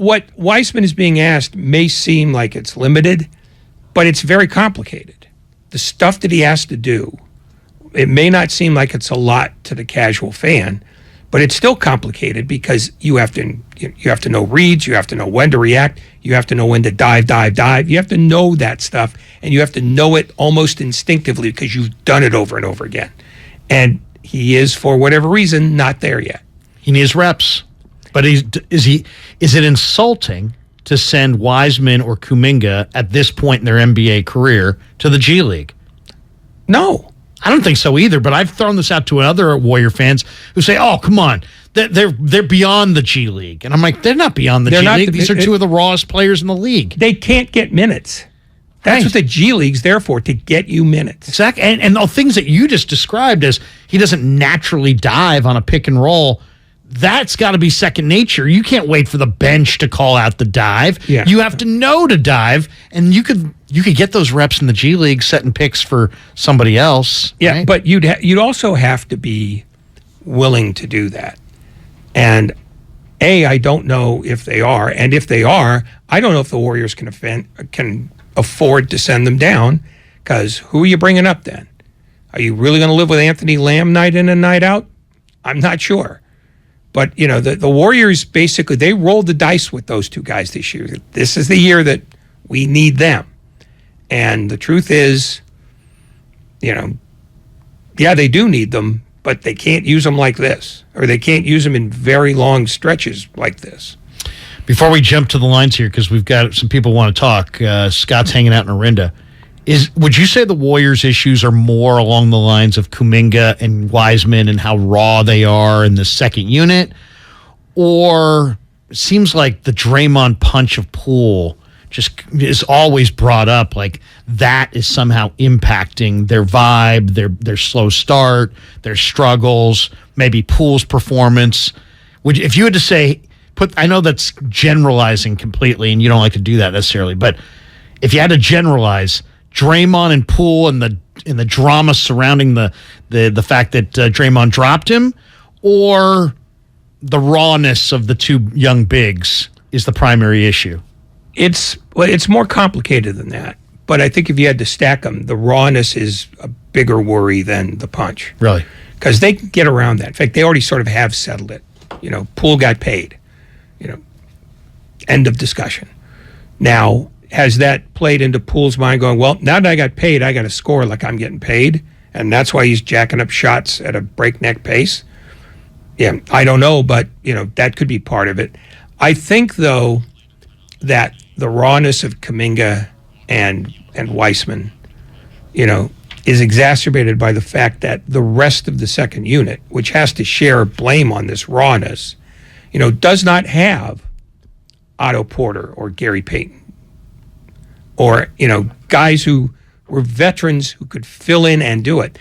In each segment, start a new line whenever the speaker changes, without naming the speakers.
what Wiseman is being asked may seem like it's limited, but it's very complicated. The stuff that he has to do, it may not seem like it's a lot to the casual fan, but it's still complicated because you have to know reads, you have to know when to react, you have to know when to dive. You have to know that stuff, and you have to know it almost instinctively because you've done it over and over again. And he is, for whatever reason, not there yet.
He needs reps. But is it insulting to send Wiseman or Kuminga at this point in their NBA career to the G League?
No.
I don't think so either, but I've thrown this out to other Warrior fans who say, oh, come on, they're beyond the G League. And I'm like, they're not beyond the G League. These are two of the rawest players in the league.
They can't get minutes. That's what the G League's there for, to get you minutes.
Exactly. And the things that you just described as he doesn't naturally dive on a pick and roll, that's got to be second nature. You can't wait for the bench to call out the dive.
Yeah.
You have to know to dive, and you could get those reps in the G League setting picks for somebody else.
Yeah,
right?
but you'd also have to be willing to do that. And I don't know if they are, and if they are, I don't know if the Warriors can afford to send them down, because who are you bringing up then? Are you really going to live with Anthony Lamb night in and night out? I'm not sure. But, the Warriors, basically, they rolled the dice with those two guys this year. This is the year that we need them. And the truth is, they do need them, but they can't use them like this, or they can't use them in very long stretches like this.
Before we jump to the lines here, because we've got some people want to talk, Scott's hanging out in Orinda. Would you say the Warriors' issues are more along the lines of Kuminga and Wiseman and how raw they are in the second unit? Or it seems like the Draymond punch of Poole just is always brought up, like that is somehow impacting their vibe, their slow start, their struggles, maybe Poole's performance. If you had to say, I know that's generalizing completely, and you don't like to do that necessarily, but if you had to generalize Draymond and Poole and the drama surrounding the fact that Draymond dropped him, or the rawness of the two young bigs is the primary issue?
It's more complicated than that. But I think if you had to stack them, the rawness is a bigger worry than the punch.
Really?
Because they can get around that. In fact, they already sort of have settled it. Poole got paid. End of discussion. Now, has that played into Poole's mind going, well, now that I got paid, I got to score like I'm getting paid, and that's why he's jacking up shots at a breakneck pace? Yeah, I don't know, but, that could be part of it. I think, though, that the rawness of Kuminga and Wiseman, is exacerbated by the fact that the rest of the second unit, which has to share blame on this rawness, does not have Otto Porter or Gary Payton, or, guys who were veterans who could fill in and do it,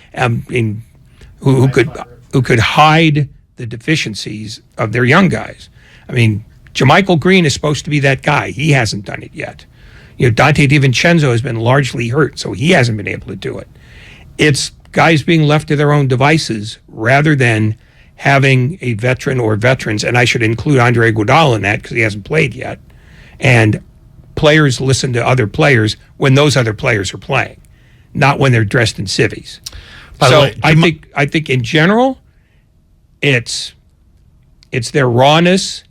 who could hide the deficiencies of their young guys. I mean, JaMychal Green is supposed to be that guy. He hasn't done it yet. Dante DiVincenzo has been largely hurt, so he hasn't been able to do it. It's guys being left to their own devices rather than having a veteran or veterans, and I should include Andre Iguodala in that because he hasn't played yet, and players listen to other players when those other players are playing, not when they're dressed in civvies. So I think in general, it's their rawness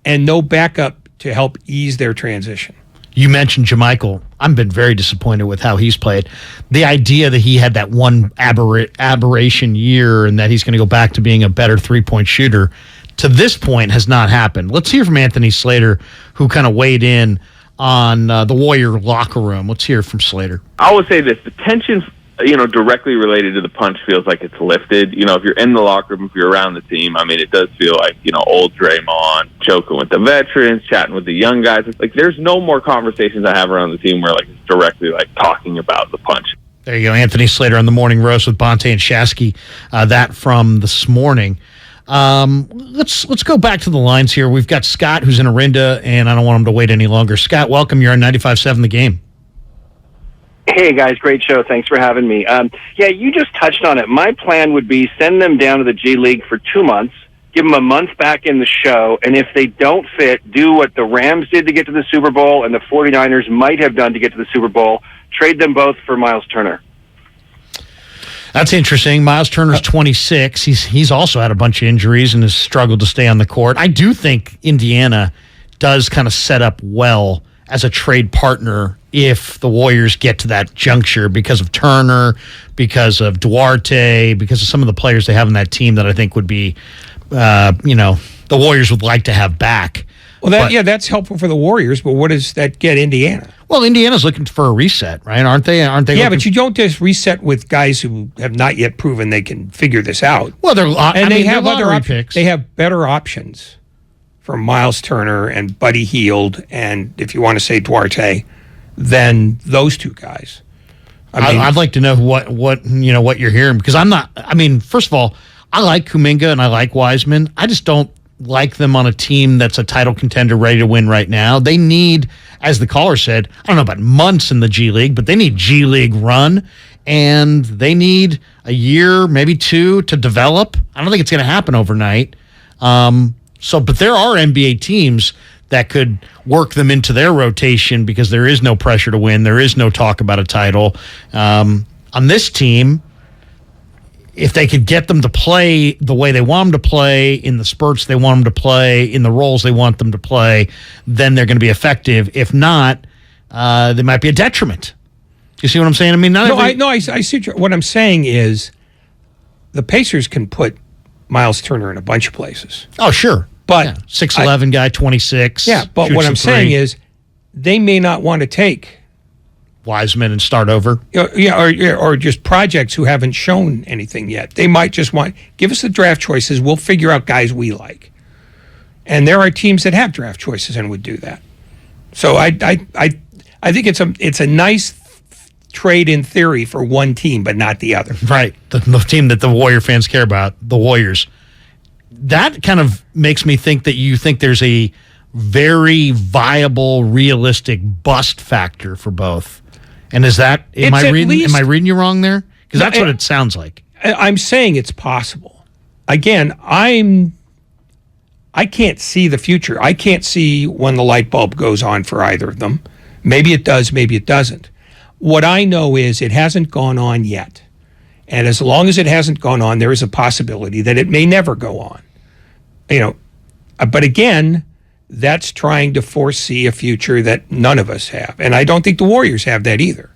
and no backup to help ease their transition.
You mentioned JaMychal. I've been very disappointed with how he's played. The idea that he had that one aberration year and that he's going to go back to being a better three-point shooter, to this point has not happened. Let's hear from Anthony Slater, who kind of weighed in on the Warrior locker room. Let's hear from Slater.
I would say this: the tension, directly related to the punch feels like it's lifted. If you're in the locker room, if you're around the team, it does feel like, old Draymond joking with the veterans, chatting with the young guys. It's like there's no more conversations I have around the team where like it's directly like talking about the punch.
There you go, Anthony Slater on the Morning Roast with Bonte and Shasky. That from this morning. Let's go back to the lines here. We've got Scott, who's in Orinda, and I don't want him to wait any longer. Scott, welcome. You're on 95.7 The Game.
Hey, guys, great show. Thanks for having me. You just touched on it. My plan would be send them down to the G League for 2 months, give them a month back in the show, and if they don't fit, do what the Rams did to get to the Super Bowl and the 49ers might have done to get to the Super Bowl, trade them both for Miles Turner.
That's interesting. Miles Turner's 26. He's also had a bunch of injuries and has struggled to stay on the court. I do think Indiana does kind of set up well as a trade partner if the Warriors get to that juncture because of Turner, because of Duarte, because of some of the players they have in that team that I think would be, the Warriors would like to have back.
Well, that's helpful for the Warriors, but what does that get Indiana?
Well, Indiana's looking for a reset, right? Aren't they?
Yeah, but you don't just reset with guys who have not yet proven they can figure this out.
Well, they have
other
picks.
They have better options for Miles Turner and Buddy Hield, and if you want to say Duarte, than those two guys.
I'd like to know what you're hearing, because I'm not. I mean, first of all, I like Kuminga and I like Wiseman. I just don't like them on a team that's a title contender ready to win right now. They need, as the caller said, I don't know about months in the G League, but they need G League run, and they need a year, maybe two, to develop. I don't think it's going to happen overnight. But there are NBA teams that could work them into their rotation because there is no pressure to win. There is no talk about a title. On this team, if they could get them to play the way they want them to play, in the spurts they want them to play, in the roles they want them to play, then they're going to be effective. If not, they might be a detriment. You see what I'm saying? I mean,
I see what I'm saying is the Pacers can put Miles Turner in a bunch of places.
Oh, sure.
But
6'11" guy, 26.
Yeah, but what I'm saying is they may not want to take
Wiseman and start over.
Or just projects who haven't shown anything yet. They might just want, give us the draft choices, we'll figure out guys we like. And there are teams that have draft choices and would do that. So I think it's a nice trade in theory for one team, but not the other.
Right. The team that the Warrior fans care about, the Warriors. That kind of makes me think that you think there's a very viable, realistic bust factor for both. And is that, am I reading you wrong there? Because that's what it sounds like.
I'm saying it's possible. Again, I can't see the future. I can't see when the light bulb goes on for either of them. Maybe it does, maybe it doesn't. What I know is it hasn't gone on yet. And as long as it hasn't gone on, there is a possibility that it may never go on. But again, that's trying to foresee a future that none of us have. And I don't think the Warriors have that either.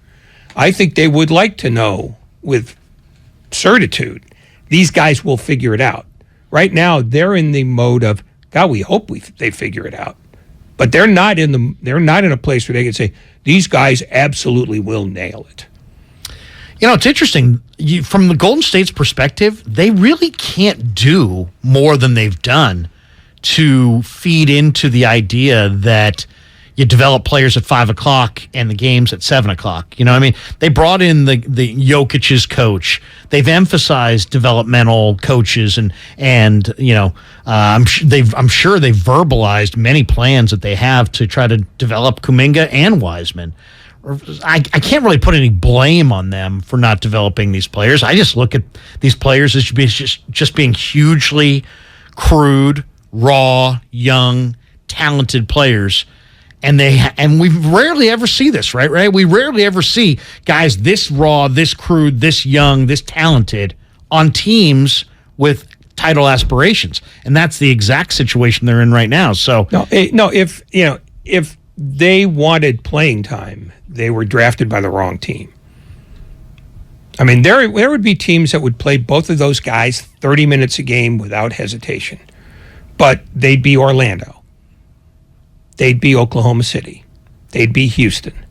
I think they would like to know with certitude, these guys will figure it out. Right now, they're in the mode of, God, we hope they figure it out. But they're not in a place where they can say, these guys absolutely will nail it.
It's interesting. From the Golden State's perspective, they really can't do more than they've done to feed into the idea that you develop players at 5 o'clock and the game's at 7 o'clock. You know what I mean? They brought in the Jokic's coach. They've emphasized developmental coaches and I'm sure they've verbalized many plans that they have to try to develop Kuminga and Wiseman. I can't really put any blame on them for not developing these players. I just look at these players as just being hugely crude, raw, young, talented players. And we rarely ever see this, right? We rarely ever see guys this raw, this crude, this young, this talented on teams with title aspirations. And that's the exact situation they're in right now. So
if they wanted playing time, they were drafted by the wrong team. I mean, there would be teams that would play both of those guys 30 minutes a game without hesitation. But they'd be Orlando. They'd be Oklahoma City. They'd be Houston.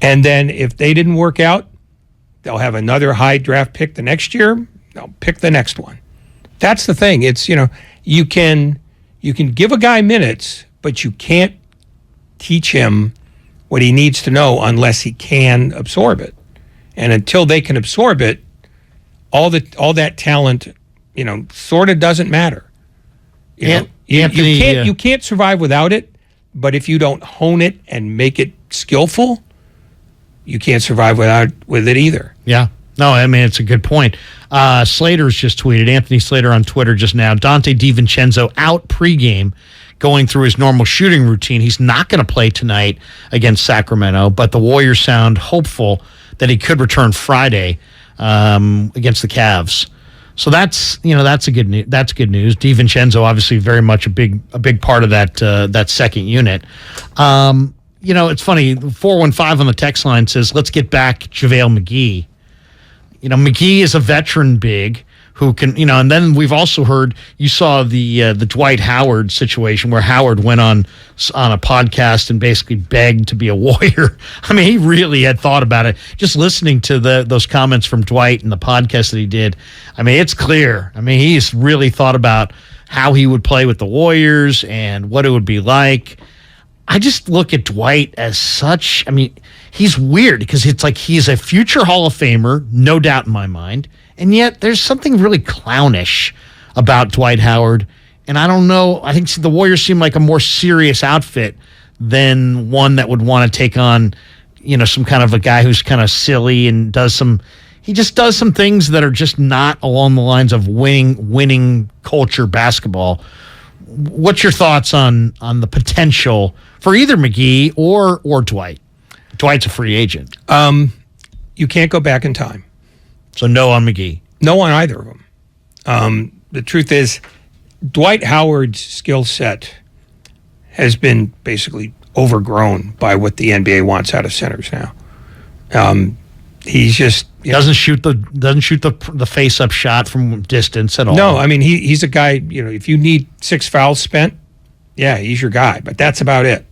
And then if they didn't work out, they'll have another high draft pick the next year. They'll pick the next one. That's the thing. It's, you can give a guy minutes, but you can't teach him what he needs to know unless he can absorb it. And until they can absorb it, all that talent, sort of doesn't matter. You can't survive without it, but if you don't hone it and make it skillful, you can't survive with it either.
Yeah. No, I mean, it's a good point. Slater's just tweeted, Anthony Slater on Twitter just now, Dante DiVincenzo out pregame, going through his normal shooting routine. He's not going to play tonight against Sacramento, but the Warriors sound hopeful that he could return Friday against the Cavs. So that's good news. That's good news. DiVincenzo obviously very much a big part of that second unit. It's funny. 415 on the text line says, "Let's get back JaVale McGee." McGee is a veteran big who can, and then we've also heard, you saw the Dwight Howard situation where Howard went on a podcast and basically begged to be a Warrior. I mean, he really had thought about it. Just listening to those comments from Dwight and the podcast that he did, I mean, it's clear. I mean, he's really thought about how he would play with the Warriors and what it would be like. I just look at Dwight as such. I mean, he's weird because it's like he's a future Hall of Famer, no doubt in my mind. And yet there's something really clownish about Dwight Howard. And I don't know. I think the Warriors seem like a more serious outfit than one that would want to take on, some kind of a guy who's kind of silly and he just does some things that are just not along the lines of winning culture basketball. What's your thoughts on the potential for either McGee or Dwight? Dwight's a free agent.
You can't go back in time.
So no on McGee.
No on either of them. The truth is, Dwight Howard's skill set has been basically overgrown by what the NBA wants out of centers now. He's just
doesn't shoot the face up shot from distance at all.
No, I mean he's a guy. If you need 6 fouls spent, yeah, he's your guy. But that's about it.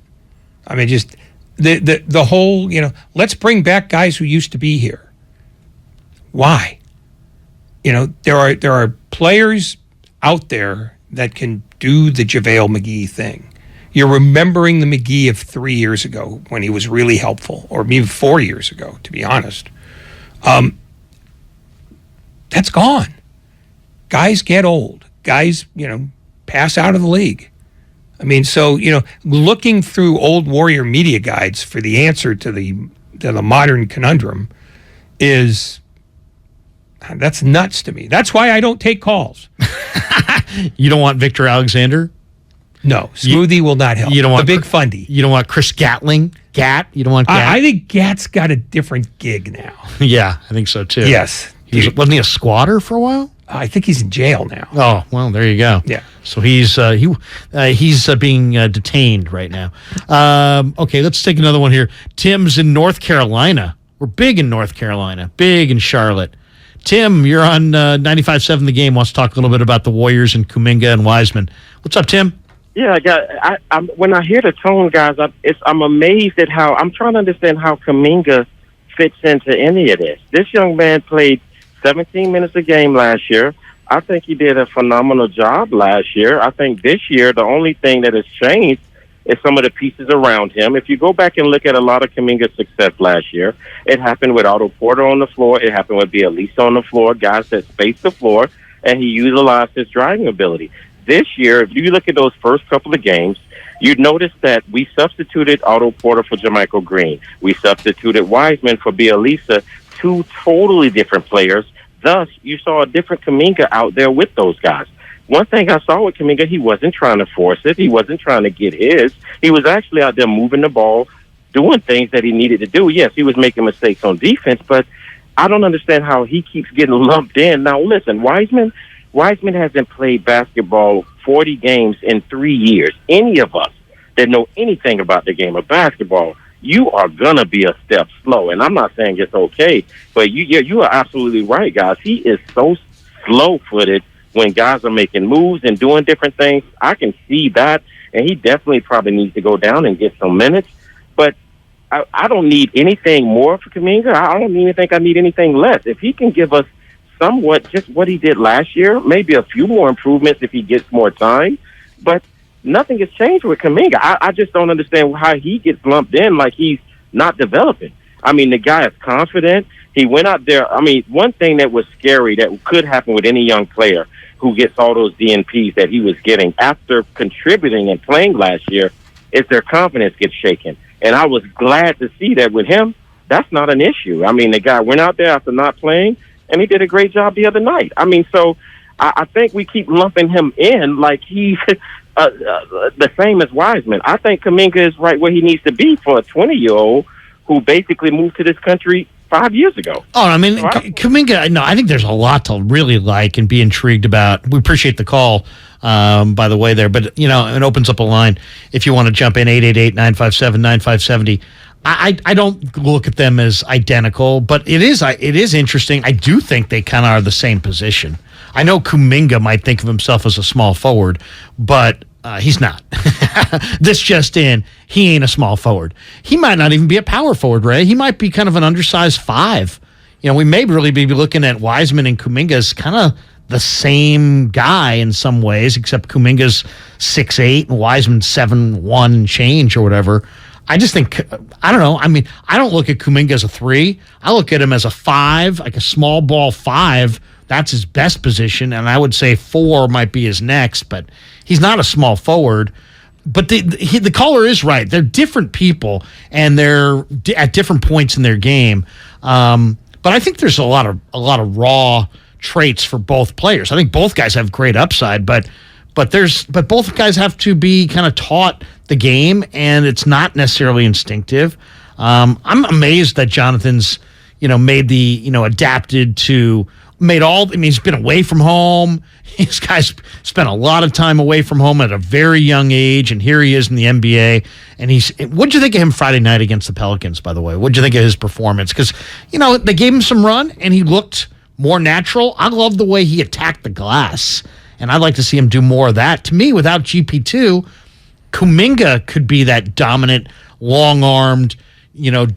I mean, just the whole let's bring back guys who used to be here. Why? There are players out there that can do the JaVale McGee thing. You're remembering the McGee of 3 years ago when he was really helpful, or maybe 4 years ago, to be honest. That's gone. Guys get old. Guys, pass out of the league. I mean, so, looking through old Warrior media guides for the answer to the modern conundrum that's nuts to me. That's why I don't take calls.
You don't want Victor Alexander?
No, Smoothie will not help.
You don't want
the big fundy.
You don't want Chris Gatling? You don't want Gat?
I think Gat's got a different gig now.
Yeah, I think so too.
Yes.
Wasn't he a squatter for a while?
I think he's in jail now.
Oh, well, there you go.
Yeah.
So he's being detained right now. Okay, let's take another one here. Tim's in North Carolina. We're big in North Carolina, big in Charlotte. Tim, you're on 95.7 The Game. Wants to talk a little bit about the Warriors and Kuminga and Wiseman. What's up, Tim?
Yeah, I'm when I hear the tone, guys, I'm amazed at how I'm trying to understand how Kuminga fits into any of this. This young man played 17 minutes a game last year. I think he did a phenomenal job last year. I think this year the only thing that has changed is some of the pieces around him. If you go back and look at a lot of Kuminga's success last year, it happened with Otto Porter on the floor. It happened with Bielisa on the floor, guys that spaced the floor, and he utilized his driving ability. This year, if you look at those first couple of games, you'd notice that we substituted Otto Porter for Jermichael Green. We substituted Wiseman for Bielisa, two totally different players. Thus, you saw a different Kuminga out there with those guys. One thing I saw with Kuminga, he wasn't trying to force it. He wasn't trying to get his. He was actually out there moving the ball, doing things that he needed to do. Yes, he was making mistakes on defense, but I don't understand how he keeps getting lumped in. Now, listen, Wiseman hasn't played basketball 40 games in 3 years. Any of us that know anything about the game of basketball, you are going to be a step slow. And I'm not saying it's okay, but you are absolutely right, guys. He is so slow-footed when guys are making moves and doing different things. I can see that, and he definitely probably needs to go down and get some minutes. But I don't need anything more for Kuminga. I don't even think I need anything less. If he can give us somewhat just what he did last year, maybe a few more improvements if he gets more time, but nothing has changed with Kuminga. I just don't understand how he gets lumped in like he's not developing. I mean, the guy is confident. He went out there. I mean, one thing that was scary that could happen with any young player who gets all those DNPs that he was getting after contributing and playing last year is their confidence gets shaken. And I was glad to see that with him. that's not an issue. I mean, the guy went out there after not playing, and he did a great job the other night. I mean, so I think we keep lumping him in like he's the same as Wiseman. I think Kuminga is right where he needs to be for a 20-year-old who basically moved to this country 5 years ago.
Oh, I mean, Kuminga, no, I think there's a lot to really like and be intrigued about. We appreciate the call, by the way, there. But, you know, it opens up a line if you want to jump in, 888-957-9570. I don't look at them as identical, but it is interesting. I do think they kind of are the same position. I know Kuminga might think of himself as a small forward, but he's not. This just in, he ain't a small forward. He might not even be a power forward, Ray. He might be kind of an undersized 5. You know, we may really be looking at Wiseman and Kuminga as kind of the same guy in some ways, except Kuminga's 6'8" and Wiseman's 7'1" change or whatever. I just think, I don't know. I mean, I don't look at Kuminga as a 3. I look at him as a 5, like a small ball 5. That's his best position, and I would say 4 might be his next, but he's not a small forward. But the caller is right. They're different people, and they're at different points in their game. But I think there's a lot of raw traits for both players. I think both guys have great upside, but both guys have to be kind of taught the game, and it's not necessarily instinctive. I'm amazed that Jonathan's, made the, adapted to, he's been away from home. This guy's spent a lot of time away from home at a very young age, and here he is in the NBA. And what'd you think of him Friday night against the Pelicans, by the way? What'd you think of his performance? Because, they gave him some run, and he looked more natural. I love the way he attacked the glass, and I'd like to see him do more of that. To me, without GP2, Kuminga could be that dominant, long-armed,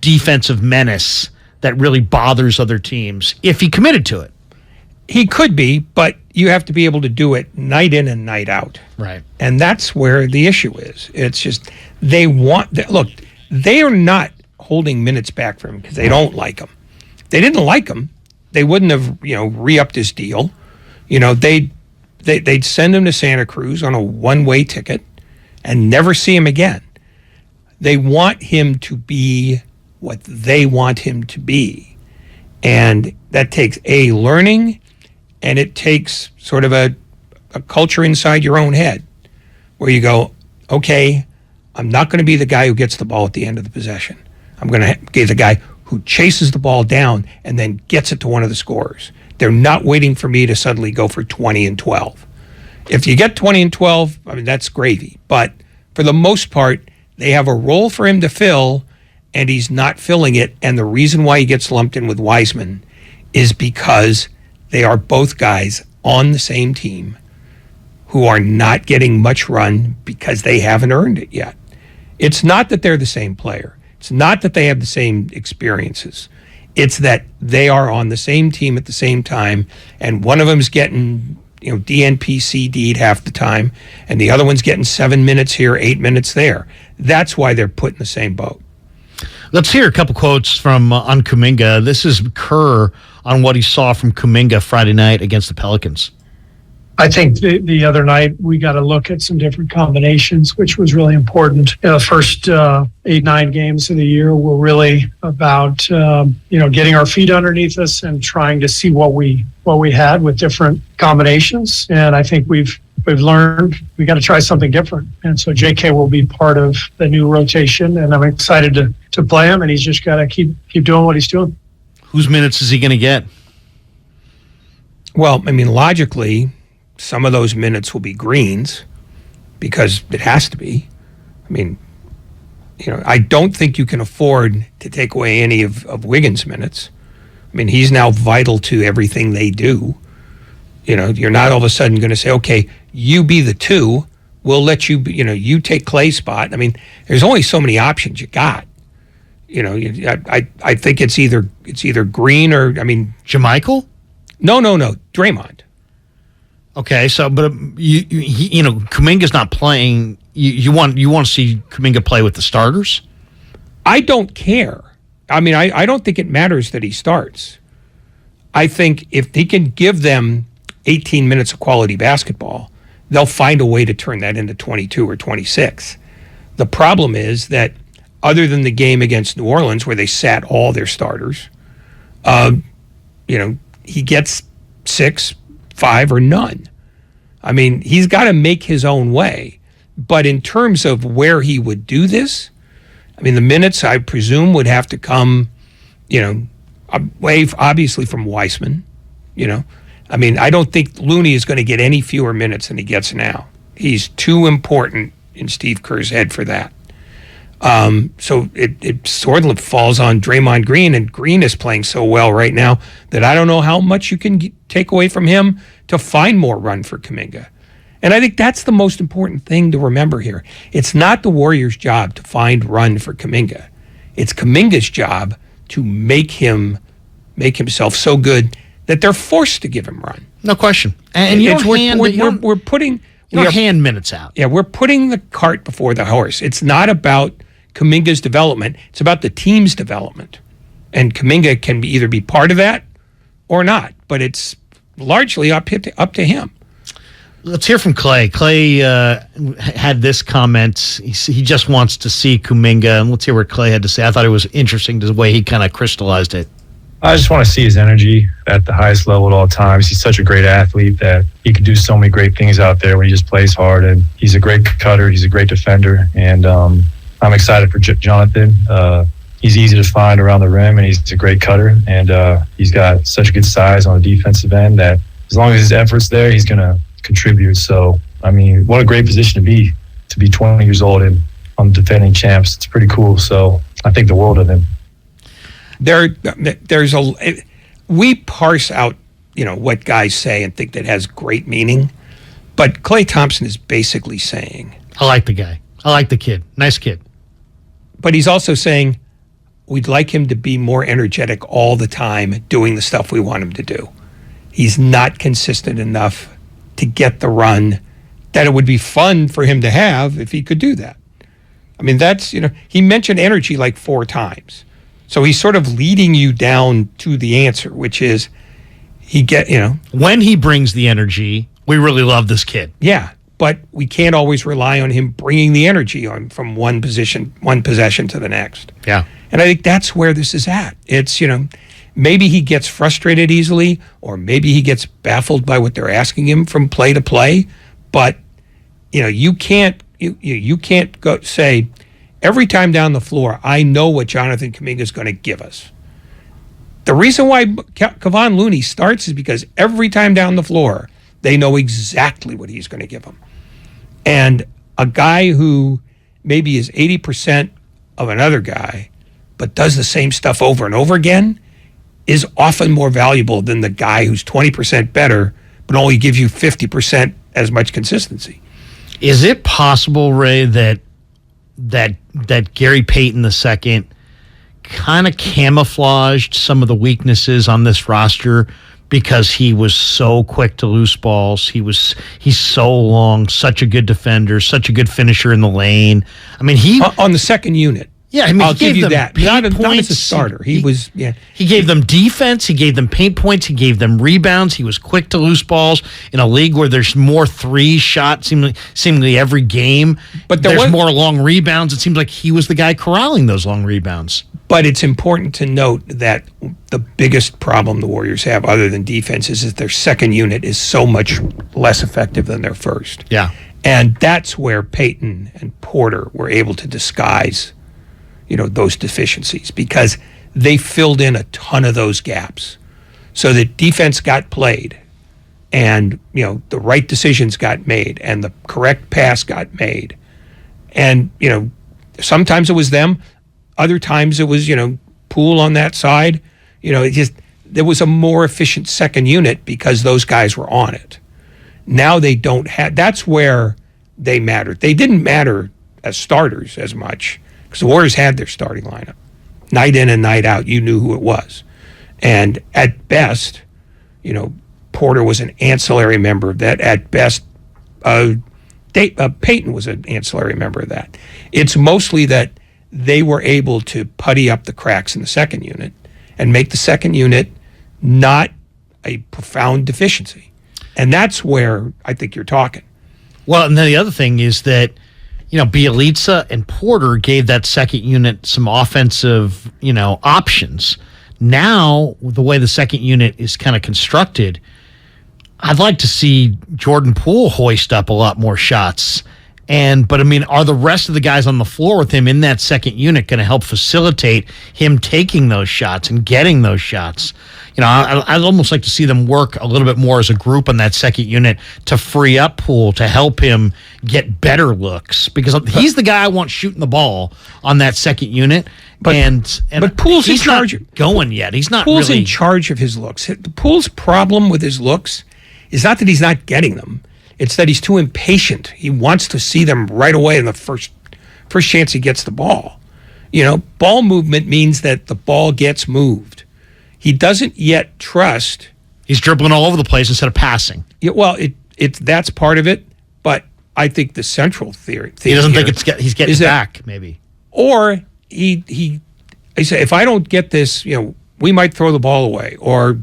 defensive menace that really bothers other teams if he committed to it.
He could be, but you have to be able to do it night in and night out.
Right.
And that's where the issue is. It's just they are not holding minutes back for him because they don't like him. If they didn't like him, they wouldn't have, re-upped his deal. They'd send him to Santa Cruz on a one-way ticket and never see him again. They want him to be what they want him to be. And that takes learning, and it takes sort of a culture inside your own head where you go, okay, I'm not going to be the guy who gets the ball at the end of the possession. I'm going to be the guy who chases the ball down and then gets it to one of the scorers. They're not waiting for me to suddenly go for 20 and 12. If you get 20 and 12, that's gravy. But for the most part, they have a role for him to fill, and he's not filling it. And the reason why he gets lumped in with Wiseman is because they are both guys on the same team who are not getting much run because they haven't earned it yet. It's not that they're the same player. It's not that they have the same experiences. It's that they are on the same team at the same time, and one of them's getting DNP CD'd half the time, and the other one's getting 7 minutes here, 8 minutes there. That's why they're put in the same boat.
Let's hear a couple quotes from on Kuminga. This is Kerr on what he saw from Kuminga Friday night against the Pelicans.
I think the other night we got to look at some different combinations, which was really important. The first 8-9 games of the year were really about getting our feet underneath us and trying to see what we had with different combinations. And I think we've learned we got to try something different. And so JK will be part of the new rotation, and I'm excited to play him. And he's just got to keep doing what he's doing.
Whose minutes is he going to get?
Well, logically, some of those minutes will be Green's because it has to be. I don't think you can afford to take away any of Wiggins' minutes. He's now vital to everything they do. You're not all of a sudden going to say, okay, you be the 2. We'll let you, you take Clay's spot. There's only so many options you got. I think it's either Green or,
JaMychal?
No, Draymond.
Okay, so but Kuminga's not playing. You want to see Kuminga play with the starters?
I don't care. I don't think it matters that he starts. I think if he can give them 18 minutes of quality basketball, they'll find a way to turn that into 22 or 26. The problem is that other than the game against New Orleans where they sat all their starters, he gets 6, 5, or none. I mean, he's got to make his own way. But in terms of where he would do this, I mean, the minutes, I presume, would have to come, away, obviously, from Wiseman. I mean, I don't think Looney is going to get any fewer minutes than he gets now. He's too important in Steve Kerr's head for that. So it sort of falls on Draymond Green, and Green is playing so well right now that I don't know how much you can take away from him to find more run for Kuminga. And I think that's the most important thing to remember here. It's not the Warriors' job to find run for Kuminga. It's Kuminga's job to make himself so good that they're forced to give him run.
No question. And we're putting hand minutes out.
Yeah, we're putting the cart before the horse. It's not about Kuminga's development. It's about the team's development. And Kuminga can either be part of that or not. But it's largely up to him.
Let's hear from Clay. Clay had this comment. He just wants to see Kuminga. And let's hear what Clay had to say. I thought it was interesting the way he kind of crystallized it.
I just want to see his energy at the highest level at all times. He's such a great athlete that he can do so many great things out there when he just plays hard. And he's a great cutter. He's a great defender. And I'm excited for Jonathan. He's easy to find around the rim, and he's a great cutter. And he's got such a good size on the defensive end that as long as his effort's there, he's going to contribute. So, I mean, what a great position to be 20 years old and on defending champs. It's pretty cool. So I think the world of him.
We parse out, what guys say and think that has great meaning, but Klay Thompson is basically saying,
I like the guy. I like the kid. Nice kid.
But he's also saying we'd like him to be more energetic all the time doing the stuff we want him to do. He's not consistent enough to get the run that it would be fun for him to have if he could do that. I mean, that's, he mentioned energy like 4 times. So he's sort of leading you down to the answer, which is
when he brings the energy, we really love this kid.
Yeah, but we can't always rely on him bringing the energy on from one possession to the next.
Yeah.
And I think that's where this is at. It's, maybe he gets frustrated easily, or maybe he gets baffled by what they're asking him from play to play. But, you can't go say, every time down the floor, I know what Jonathan Kuminga is going to give us. The reason why Kevon Looney starts is because every time down the floor, they know exactly what he's going to give them. And a guy who maybe is 80% of another guy, but does the same stuff over and over again, is often more valuable than the guy who's 20% better, but only gives you 50% as much consistency.
Is it possible, Ray, that Gary Payton II kind of camouflaged some of the weaknesses on this roster because he was so quick to lose balls? He's so long, such a good defender, such a good finisher in the lane. I mean,
on the second unit.
Yeah, I mean,
I'll give you that. Not as a starter. He
gave them defense. He gave them paint points. He gave them rebounds. He was quick to lose balls in a league where there's more 3 shots seemingly every game. But there's more long rebounds. It seems like he was the guy corralling those long rebounds.
But it's important to note that the biggest problem the Warriors have, other than defense, is that their second unit is so much less effective than their first.
Yeah,
and that's where Payton and Porter were able to disguise those deficiencies, because they filled in a ton of those gaps so that defense got played and, the right decisions got made and the correct pass got made. And, sometimes it was them. Other times it was, Poole on that side. There was a more efficient second unit because those guys were on it. Now they don't have, that's where they mattered. They didn't matter as starters as much, because the Warriors had their starting lineup. Night in and night out, you knew who it was. And at best, Porter was an ancillary member of that. At best, Payton was an ancillary member of that. It's mostly that they were able to putty up the cracks in the second unit and make the second unit not a profound deficiency. And that's where I think you're talking.
Well, and then the other thing is that Bielitsa and Porter gave that second unit some offensive, options. Now, the way the second unit is kind of constructed, I'd like to see Jordan Poole hoist up a lot more shots. But are the rest of the guys on the floor with him in that second unit going to help facilitate him taking those shots and getting those shots? I'd almost like to see them work a little bit more as a group on that second unit to free up Poole to help him get better looks, because he's the guy I want shooting the ball on that second unit. But
Poole's
he's
in charge
not going yet. He's not
Poole's
really
in charge of his looks. Poole's problem with his looks is not that he's not getting them. It's that he's too impatient. He wants to see them right away in the first chance he gets the ball. Ball movement means that the ball gets moved. He doesn't yet trust.
He's dribbling all over the place instead of passing.
That's part of it, but I think the central theory
he doesn't think he's getting back, maybe.
Or he say, if I don't get this, we might throw the ball away, or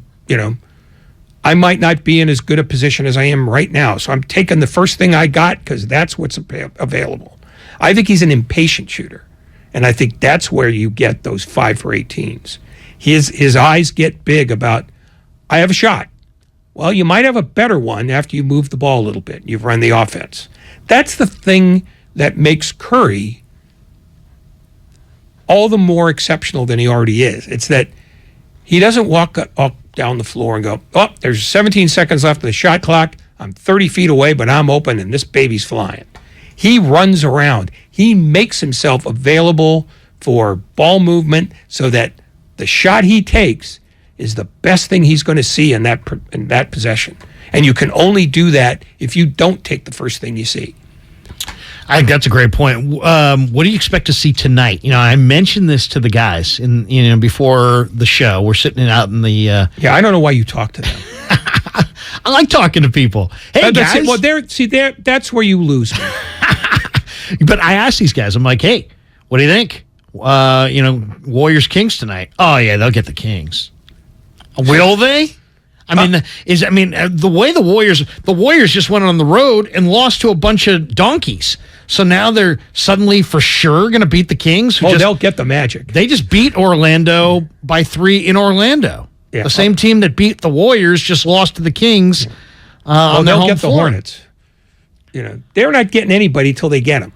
I might not be in as good a position as I am right now. So I'm taking the first thing I got because that's what's available. I think he's an impatient shooter. And I think that's where you get those 5 for 18s. His eyes get big about, I have a shot. Well, you might have a better one after you move the ball a little bit. You've run the offense. That's the thing that makes Curry all the more exceptional than he already is. It's that he doesn't walk up down the floor and go, there's 17 seconds left of the shot clock. I'm 30 feet away, but I'm open and this baby's flying. He runs around. He makes himself available for ball movement so that the shot he takes is the best thing he's going to see in that possession. And you can only do that if you don't take the first thing you see.
I think that's a great point. What do you expect to see tonight? I mentioned this to the guys before the show. We're sitting out in the
I don't know why you talk to them.
I like talking to people. Hey, guys.
That's where you lose me.
But I asked these guys, I'm like, hey, what do you think? Warriors Kings tonight. Oh yeah, they'll get the Kings. Will they? The way the Warriors just went on the road and lost to a bunch of donkeys. So now they're suddenly for sure going to beat the Kings.
They'll get the Magic.
They just beat Orlando by 3 in Orlando. Yeah. The same team that beat the Warriors just lost to the Kings.
They'll get the Hornets. They're not getting anybody till they get them.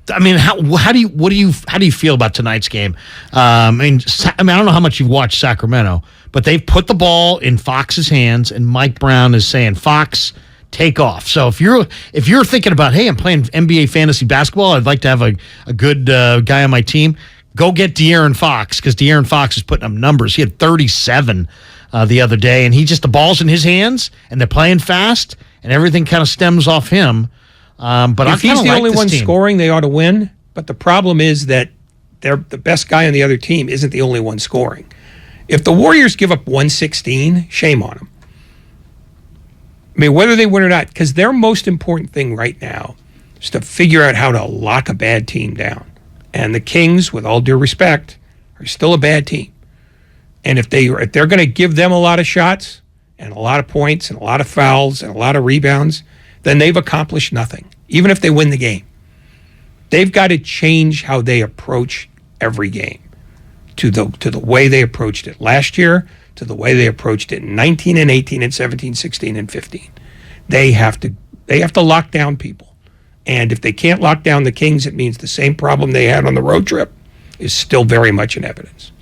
How do you feel about tonight's game? I don't know how much you've watched Sacramento, but they've put the ball in Fox's hands, and Mike Brown is saying, Fox, take off. So if you're thinking about, hey, I'm playing NBA fantasy basketball, I'd like to have a good guy on my team, go get De'Aaron Fox, because De'Aaron Fox is putting up numbers. He had 37 the other day, and the ball's in his hands, and they're playing fast, and everything kind of stems off him. But
if he's the only one scoring, they ought to win. But the problem is that the best guy on the other team isn't the only one scoring. If the Warriors give up 116, shame on them. Whether they win or not, because their most important thing right now is to figure out how to lock a bad team down. And the Kings, with all due respect, are still a bad team. And if they're going to give them a lot of shots and a lot of points and a lot of fouls and a lot of rebounds, then they've accomplished nothing, even if they win the game. They've got to change how they approach every game to the way they approached it last year, to the way they approached it in 19 and 18 and 17, 16 and 15. They have to lock down people. And if they can't lock down the Kings, it means the same problem they had on the road trip is still very much in evidence.